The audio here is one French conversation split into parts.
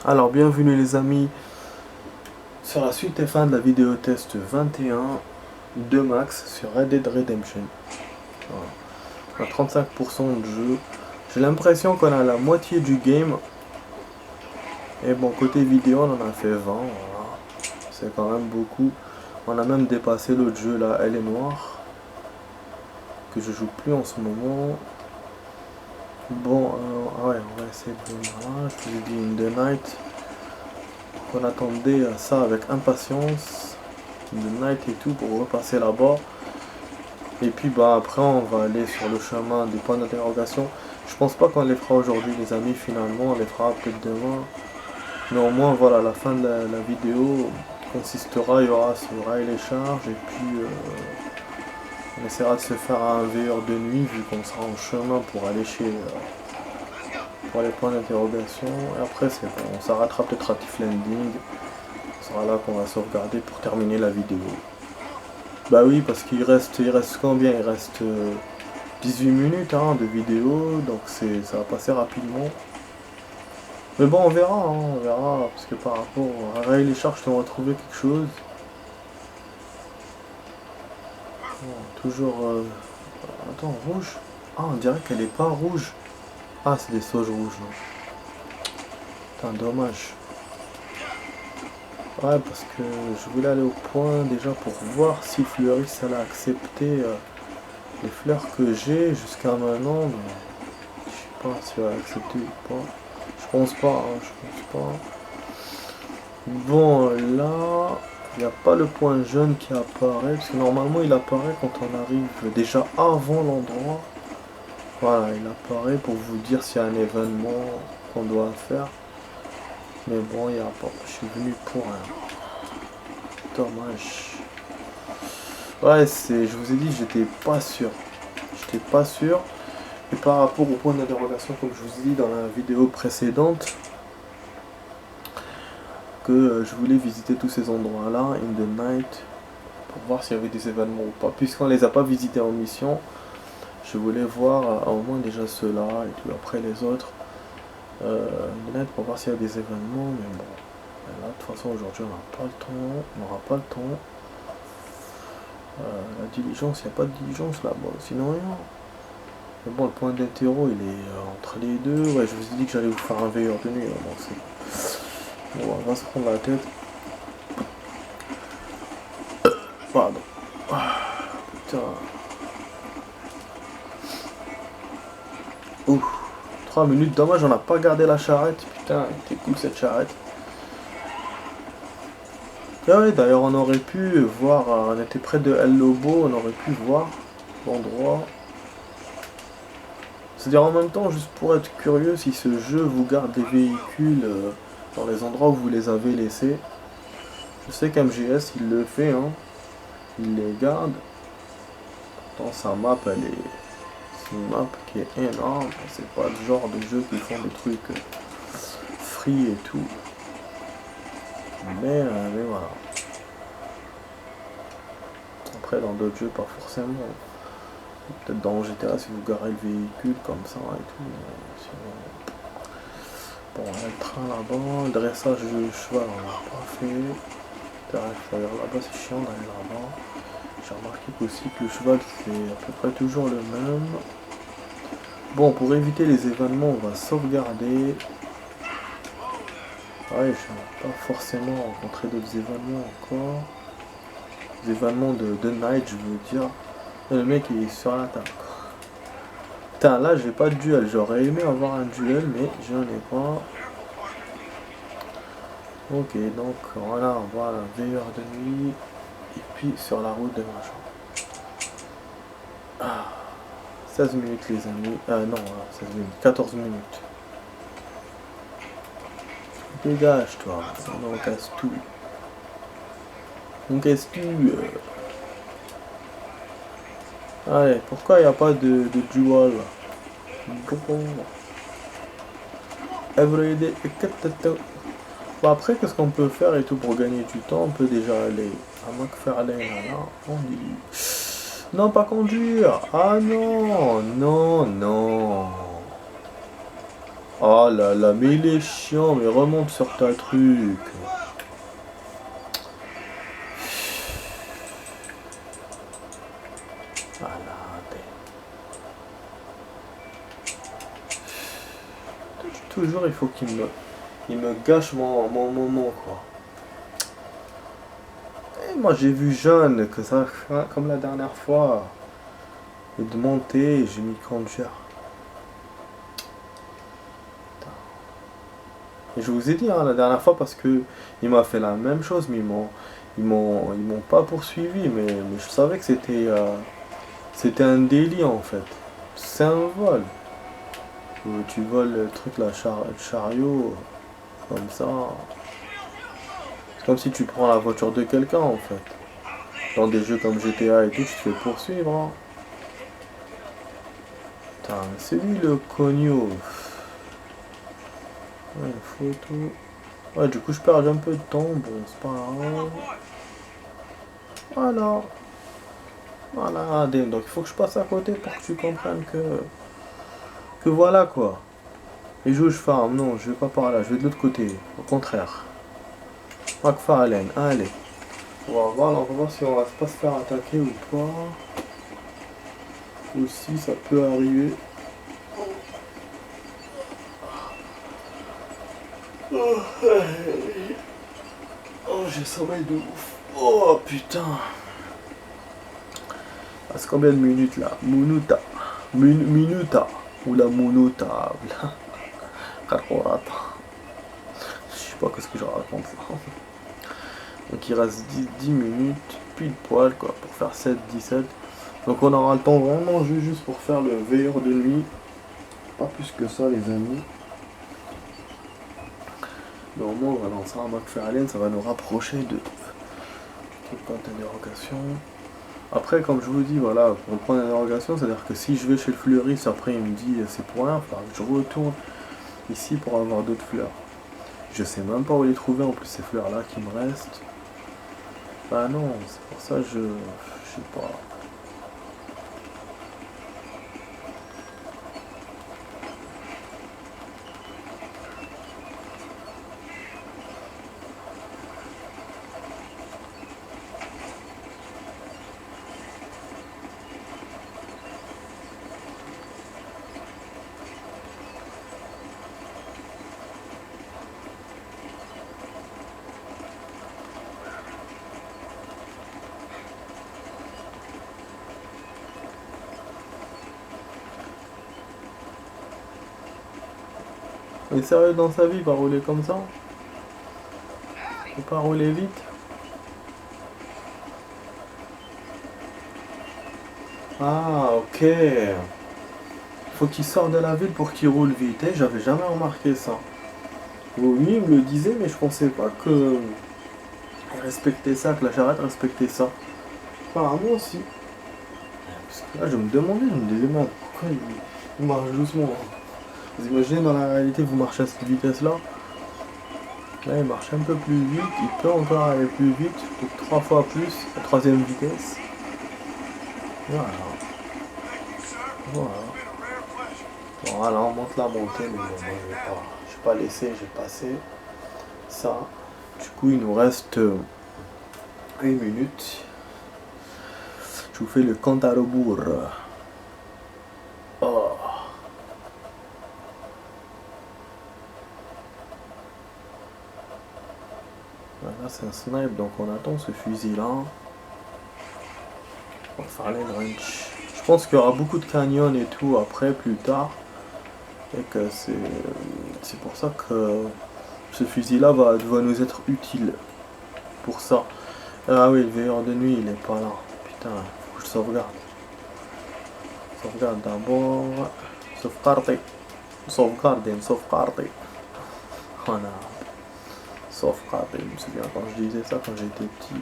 Alors bienvenue les amis sur la suite et fin de la vidéo test 21 de Max sur Red Dead Redemption. Voilà. On a 35% de jeu. J'ai l'impression qu'on a la moitié du game. Et bon, côté vidéo on en a fait 20. Voilà. C'est quand même beaucoup. On a même dépassé l'autre jeu là, Elle est noire. Que je joue plus en ce moment. Bon, ouais, on va essayer de venir là. Je vous ai dit In the Night. On attendait ça avec impatience, The Night et tout, pour repasser là-bas. Et puis bah après on va aller sur le chemin des points d'interrogation. Je pense pas qu'on les fera aujourd'hui les amis, finalement on les fera peut-être demain. Mais au moins voilà, la fin de la vidéo consistera, il y aura ce rail les charges et puis on essaiera de se faire un veilleur de nuit vu qu'on sera en chemin pour aller chez pour les points d'interrogation. Et après c'est bon, on s'arrêtera peut-être à Tiff Landing. Ce sera là qu'on va sauvegarder pour terminer la vidéo. Bah oui, parce qu'il reste combien? Il reste 18 minutes hein, de vidéo, donc ça va passer rapidement. Mais bon, on verra, hein, on verra, parce que par rapport à Ray les charges, on va trouver quelque chose. Bon, toujours... Attends, rouge? Ah, on dirait qu'elle est pas rouge. Ah, c'est des sauges rouges, non. Putain, dommage. Ouais, parce que je voulais aller au point déjà pour voir si Fleurix allait accepter les fleurs que j'ai jusqu'à maintenant. Mais je sais pas si elle va accepter ou pas. Je pense pas, hein, je pense pas. Bon, là, il n'y a pas le point jaune qui apparaît, parce que normalement il apparaît quand on arrive déjà avant l'endroit. Voilà, il apparaît pour vous dire s'il y a un événement qu'on doit faire. Mais bon, il n'y a pas. Je suis venu pour rien. Dommage. Ouais, je vous ai dit, j'étais pas sûr. J'étais pas sûr. Et par rapport au point d'interrogation, comme je vous ai dit dans la vidéo précédente, que je voulais visiter tous ces endroits-là, in the night, pour voir s'il y avait des événements ou pas. Puisqu'on les a pas visités en mission, je voulais voir au moins déjà ceux-là et tout, après les autres. In the night pour voir s'il y a des événements, mais bon. Là, de toute façon, aujourd'hui, on n'a pas le temps. On n'aura pas le temps. La diligence, il n'y a pas de diligence là-bas, sinon rien. Mais bon, le point d'interro, il est entre les deux. Ouais, je vous ai dit que j'allais vous faire un veilleur de nuit, là, donc c'est... Bon, on va se prendre la tête. Pardon. Putain. Ouf. 3 minutes, dommage, on n'a pas gardé la charrette. Putain, c'était cool cette charrette. Ah ouais, d'ailleurs, on aurait pu voir, on était près de El Lobo, on aurait pu voir l'endroit. C'est-à-dire en même temps, juste pour être curieux, si ce jeu vous garde des véhicules dans les endroits où vous les avez laissés. Je sais qu'MGS, il le fait, hein. Il les garde. Dans sa map, c'est une map qui est énorme. C'est pas le genre de jeu qui font des trucs free et tout. Mais voilà. Après, dans d'autres jeux, pas forcément. Peut-être dans GTA, si vous garez le véhicule comme ça et tout. Sinon... Bon, il y a le train là-bas. Le dressage du cheval, on l'a pas fait. Là-bas, c'est chiant d'aller là-bas. J'ai remarqué aussi que le cheval, c'est à peu près toujours le même. Bon, pour éviter les événements, on va sauvegarder. Ouais, je n'ai pas forcément rencontré d'autres événements encore. Des événements de night, je veux dire. Et le mec, il est sur la table. Putain, là, j'ai pas de duel. J'aurais aimé avoir un duel, mais j'en ai pas. Ok, donc voilà, on voit un veilleur de nuit. Et puis sur la route de machin. Ah, 16 minutes, les amis. Non, 16 minutes. 14 minutes. Dégage, toi. On casse tout. On casse tout. Allez, pourquoi il n'y a pas de duel? Everyday. Bon, après, qu'est-ce qu'on peut faire et tout pour gagner du temps? On peut déjà aller à McFarlane, là. On dit. Non, pas conduire. Ah non, non, non. Oh là là, mais il est chiant, mais remonte sur ta truc. Voilà, toujours il faut il me gâche mon moment, quoi. Et moi j'ai vu jeune que ça, comme la dernière fois, et de monter, j'ai mis Conjure. Et je vous ai dit la dernière fois parce que il m'a fait la même chose, mais ils m'ont pas poursuivi, mais je savais que c'était un délit en fait. C'est un vol. Tu voles le truc là, le chariot, comme ça. C'est comme si tu prends la voiture de quelqu'un en fait. Dans des jeux comme GTA et tout, tu te fais poursuivre. Hein. Putain, c'est lui le cogno. Ouais, photo. Ouais, du coup, je perds un peu de temps. Bon, c'est pas grave. Voilà. Voilà, Adem. Donc, il faut que je passe à côté pour que tu comprennes que voilà quoi. Et je farm. Non, je vais pas par là. Je vais de l'autre côté. Au contraire. McFarlane. Allez. On va voir, là, on va voir si on va pas se faire attaquer ou pas. Aussi, ça peut arriver. Oh, j'ai sommeil de ouf. Oh putain. Ah, c'est combien de minutes là? Minuta. Minuta. Ou la munuta. Karkorata. Je sais pas ce que je raconte là. Donc il reste 10 minutes, pile poil quoi, pour faire 7-17. Donc on aura le temps vraiment juste pour faire le veilleur de nuit. Pas plus que ça les amis. Mais au moins on va lancer un McFarlane, ça va nous rapprocher de point d'interrogation. Après comme je vous dis voilà, pour le point d'interrogation, c'est à dire que si je vais chez le fleuriste, après il me dit c'est pour rien, enfin, je retourne ici pour avoir d'autres fleurs. Je sais même pas où les trouver en plus ces fleurs là qui me restent. Ah non, c'est pour ça je sais pas. Mais sérieux dans sa vie, il va rouler comme ça? Il peut pas rouler vite? Ah ok. Faut qu'il sorte de la ville pour qu'il roule vite. Eh, j'avais jamais remarqué ça. Oui, il me le disait, mais je pensais pas que il respectait ça, que la charrette respectait ça. Apparemment aussi. Parce que là, je me demandais, je me disais, mais pourquoi il marche doucement? Vous imaginez dans la réalité, vous marchez à cette vitesse-là. Là, il marche un peu plus vite, il peut encore aller plus vite, donc 3 fois plus, la troisième vitesse. Voilà. Voilà. Voilà, on monte la montée, mais bon, moi je vais pas laisser, j'ai passé ça. Du coup, il nous reste 1 minute. Je vous fais le compte à rebours. Oh. Voilà, c'est un snipe, donc on attend ce fusil là. On va faire les range. Je pense qu'il y aura beaucoup de canyons et tout après, plus tard. Et que c'est pour ça que ce fusil là va nous être utile. Pour ça. Ah oui, le veilleur de nuit il est pas là. Putain, faut que je sauvegarde. Sauvegarde d'abord. Sauvegarder. Sauvegarder. Voilà. Sauvegarder, je me souviens quand je disais ça quand j'étais petit.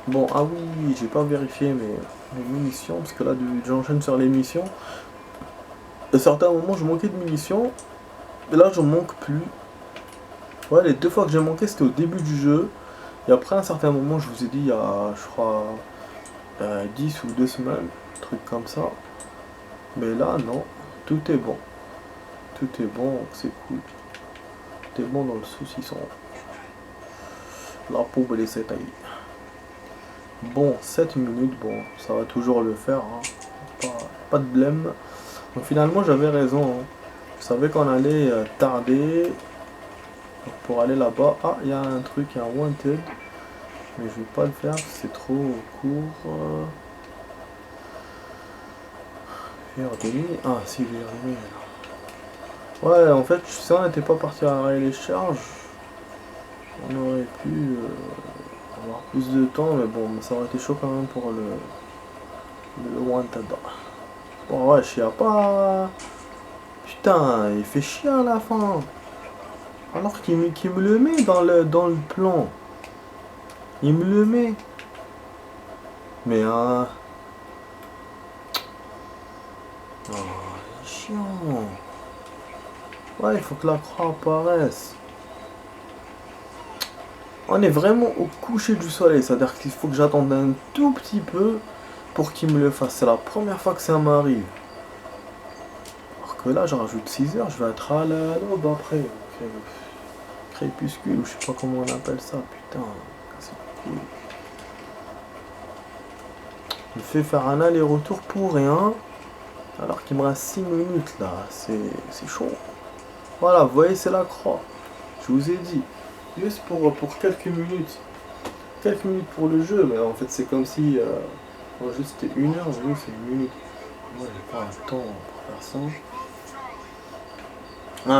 Bon, ah oui, j'ai pas vérifié mes munitions, parce que là j'enchaîne sur les missions. À certains moments je manquais de munitions, et là je manque plus. Ouais, les 2 fois que j'ai manqué c'était au début du jeu. Et après un certain moment, je vous ai dit il y a je crois 10 ou 2 semaines, un truc comme ça. Mais là non, tout est bon. Tout est bon, c'est cool. Tout est bon dans le saucisson. La poube les taillée. Bon, 7 minutes, bon, ça va toujours le faire. Hein. Pas de blême. Donc finalement, j'avais raison. Hein. Je savais qu'on allait tarder. Donc, pour aller là-bas. Ah, il y a un truc, il y a un wanted. Mais je vais pas le faire, c'est trop court. Vers ah, si, vers ouais, en fait, si on n'était pas parti arrêter les charges, on aurait pu avoir plus de temps, mais bon, ça aurait été chaud quand même pour le wanted. Bon, ouais, je sais pas. Putain, il fait chier à la fin. Alors qu'il me le met dans le plan. Il me le met. Mais oh, c'est chiant. Ouais, il faut que la croix apparaisse. On est vraiment au coucher du soleil, c'est-à-dire qu'il faut que j'attende un tout petit peu pour qu'il me le fasse. C'est la première fois que ça m'arrive. Alors que là, je rajoute 6 heures, je vais être à l'aube après. Crépuscule, ou je sais pas comment on appelle ça, putain. C'est cool. Il me fait faire un aller-retour pour rien. Alors qu'il me reste 6 minutes là. C'est chaud. Voilà, vous voyez, c'est la croix. Je vous ai dit. Juste pour quelques minutes. Quelques minutes pour le jeu, mais en fait c'est comme si le jeu c'était 1 heure, le jeu c'est 1 minute. Moi j'ai pas le temps pour faire ça.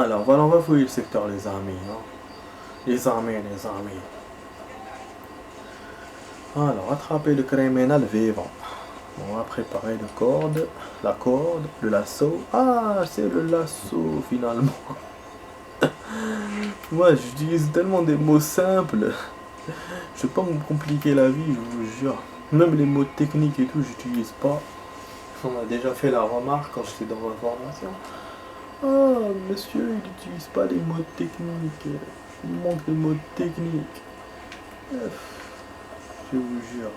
Alors voilà, on va fouiller le secteur les armées. Hein. Les armées. Alors attraper le criminel vivant. On va préparer la corde, le lasso. Ah, c'est le lasso finalement. Moi j'utilise tellement des mots simples. Je vais pas me compliquer la vie, je vous jure. Même les mots techniques et tout, j'utilise pas. On m'a déjà fait la remarque quand j'étais dans ma formation. Ah, monsieur, il n'utilise pas les mots techniques. Il manque les mots techniques. Je vous jure.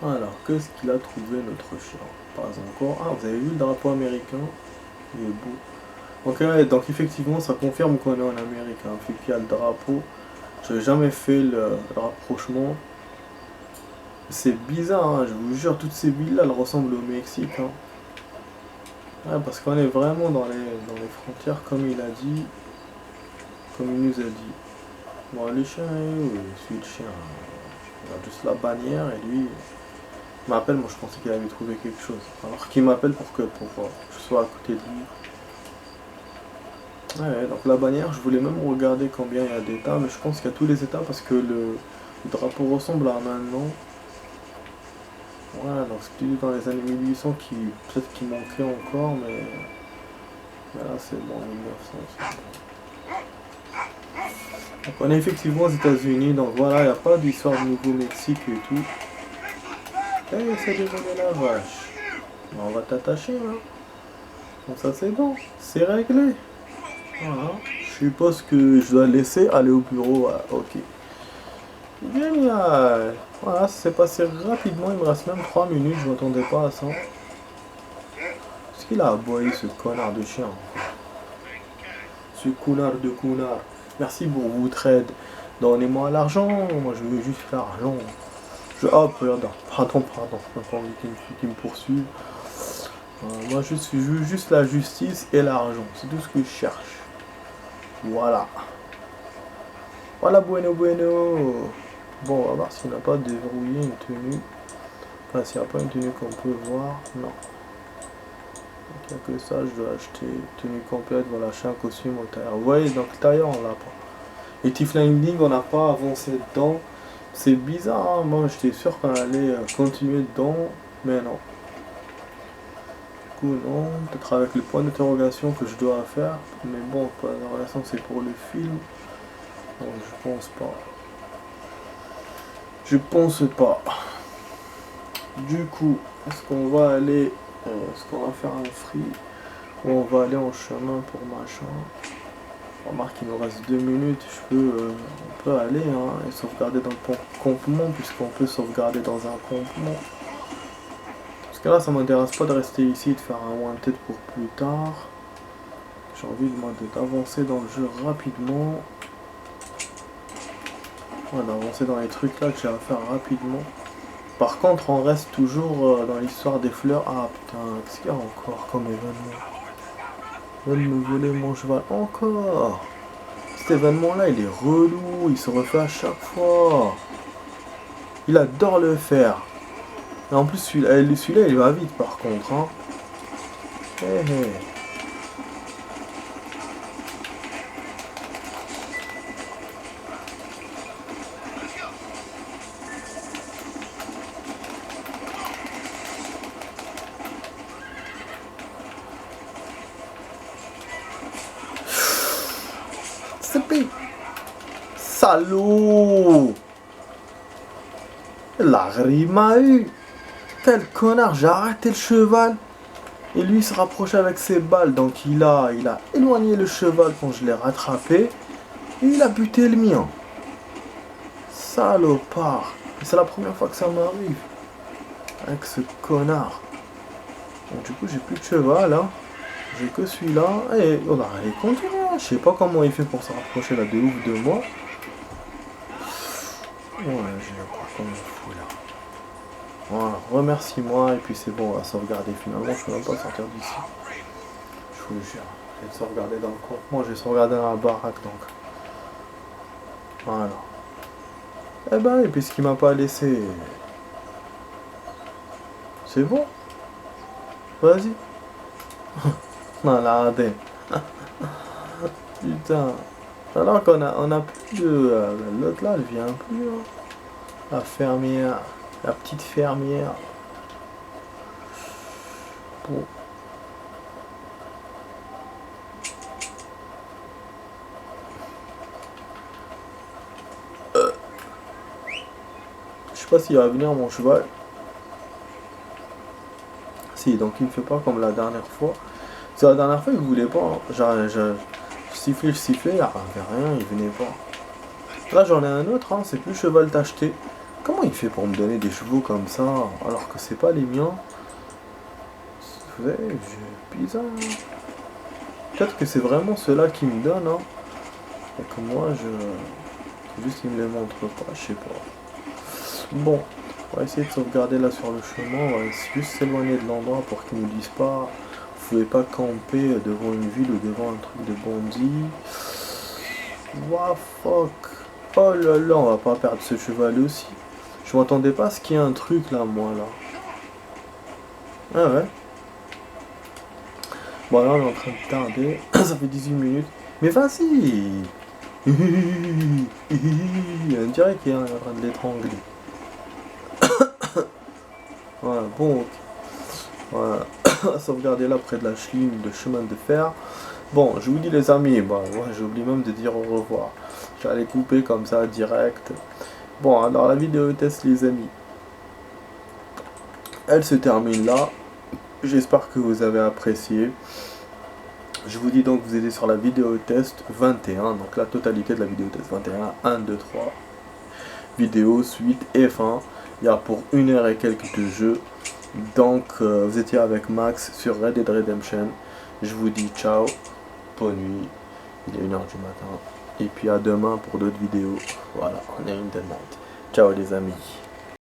Alors, qu'est-ce qu'il a trouvé notre chien? Pas encore. Ah, vous avez vu le drapeau américain? Il est beau. Ok, donc effectivement, ça confirme qu'on est en Amérique. Hein. Vu qu'il y a le drapeau, je n'ai jamais fait le rapprochement. C'est bizarre, hein, je vous jure, toutes ces villes-là, elles ressemblent au Mexique. Hein. Ouais, parce qu'on est vraiment dans les frontières, comme il a dit. Comme il nous a dit. Bon, le chien est où? Je suis le chien. Il a juste la bannière et lui... Il m'appelle, moi je pensais qu'il avait trouvé quelque chose. Alors qu'il m'appelle pour que je sois à côté de lui. Ouais, donc la bannière, je voulais même regarder combien il y a d'états, mais je pense qu'il y a tous les états parce que le drapeau ressemble à maintenant. Voilà, donc c'est plus dans les années 1800 qui peut-être qui manquait encore, mais là c'est bon, 1900. Donc on est effectivement aux États-Unis, donc voilà, il n'y a pas d'histoire de Nouveau-Mexique et tout. Eh, c'est désolé la vache. On va t'attacher, hein. Donc ça c'est bon, c'est réglé. Voilà. Je suppose que je dois laisser aller au bureau. Ah, ok. Génial. Voilà, ça s'est passé rapidement. Il me reste même 3 minutes. Je m'attendais pas à ça. Est-ce qu'il a aboyé ce connard de chien? Ce connard de connard. Merci pour votre aide. Donnez-moi l'argent. Moi je veux juste l'argent. Oh, pardon. Je n'ai pas envie qu'il me poursuive. Moi je veux juste la justice et l'argent. C'est tout ce que je cherche. Voilà. Voilà, bueno. Bon, on va voir s'il n'a pas déverrouillé une tenue. Enfin, s'il n'y a pas une tenue qu'on peut voir. Non. Donc, il n'y a que ça, je dois acheter tenue complète. Voilà, acheter un costume au tailleur. Vous voyez, donc le tailleur, on l'a pas. Et Tiefling, on n'a pas avancé dedans. C'est bizarre, hein. Moi j'étais sûr qu'on allait continuer dedans. Mais non. Du coup, non. Peut-être avec le point d'interrogation que je dois faire. Mais bon, le point d'interrogation, c'est pour le film. Donc, je pense pas. Du coup, est-ce qu'on va aller... est-ce qu'on va faire un free ou on va aller en chemin pour machin? Remarque, il nous reste 2 minutes, on peut aller hein, et sauvegarder dans le campement, puisqu'on peut sauvegarder dans un campement. Parce que là, ça m'intéresse pas de rester ici, de faire un wanted pour plus tard. J'ai envie d'avancer dans le jeu rapidement. Ouais, d'avancer dans les trucs là que j'ai à faire rapidement. Par contre, on reste toujours dans l'histoire des fleurs. Ah putain, qu'est-ce qu'il y a encore comme événement? Ils veulent me voler mon cheval encore. Cet événement là, il est relou, il se refait à chaque fois. Il adore le faire. Et en plus, celui-là, il va vite par contre. Hein. Hey, hey. Salaud! La m'a eu! Quel connard, j'ai arrêté le cheval! Et lui il se rapprochait avec ses balles, donc il a éloigné le cheval quand je l'ai rattrapé. Et il a buté le mien. Salopard! Et c'est la première fois que ça m'arrive. Avec ce connard. Donc du coup j'ai plus de cheval là. J'ai que celui-là. Et on a rien conduire. Je sais pas comment il fait pour se rapprocher là de ouf de moi. Ouais, j'ai encore comme fou là. Voilà, remercie-moi et puis c'est bon, on va sauvegarder finalement. Je peux même pas sortir d'ici. Je vous le jure. Je vais sauvegarder dans le coin. Moi, j'ai sauvegardé dans la baraque donc. Voilà. Eh ben, et puis ce qu'il m'a pas laissé. C'est bon. Vas-y. Malade. Putain. Alors qu'on a plus de... l'autre là, elle vient plus. Hein. La fermière. La petite fermière. Bon. Je sais pas s'il va venir mon cheval. Si, donc il me fait pas comme la dernière fois. C'est la dernière fois il voulait pas. Hein. Genre, je sifflais, il n'y avait rien, il venait pas. Là j'en ai un autre, hein, c'est plus cheval d'acheter. Comment il fait pour me donner des chevaux comme ça alors que c'est pas les miens? C'est bizarre. Peut-être que c'est vraiment ceux-là qui me donnent. Hein. Et que moi je... Juste qu'il me les montre pas, je sais pas. Bon, on va essayer de sauvegarder là sur le chemin. On va juste s'éloigner de l'endroit pour qu'ils ne nous disent pas. Vous pouvez pas camper devant une ville ou devant un truc de bandit. What fuck. Oh là là, on va pas perdre ce cheval aussi. Je m'attendais pas à ce qu'il y ait un truc là, moi là. Ah ouais. Bon là on est en train de tarder. Ça fait 18 minutes. Mais vas-y. On dirait qu'il est en train de l'étrangler. Voilà, bon. Voilà. Sauvegarder là près de la ligne de chemin de fer. Bon, je vous dis les amis, bah, ouais, j'ai oublié même de dire au revoir. J'allais couper comme ça, direct. Bon, alors la vidéo test les amis, elle se termine là. J'espère que vous avez apprécié. Je vous dis donc vous étiez sur la vidéo test 21, donc la totalité de la vidéo test 21, 1, 2, 3, vidéo, suite et fin. Il y a pour 1 heure et quelques de jeu. Donc vous étiez avec Max sur Red Dead Redemption. Je vous dis ciao, bonne nuit, il est 1 h du matin. Et puis à demain pour d'autres vidéos. Voilà, on est in the night. Ciao les amis.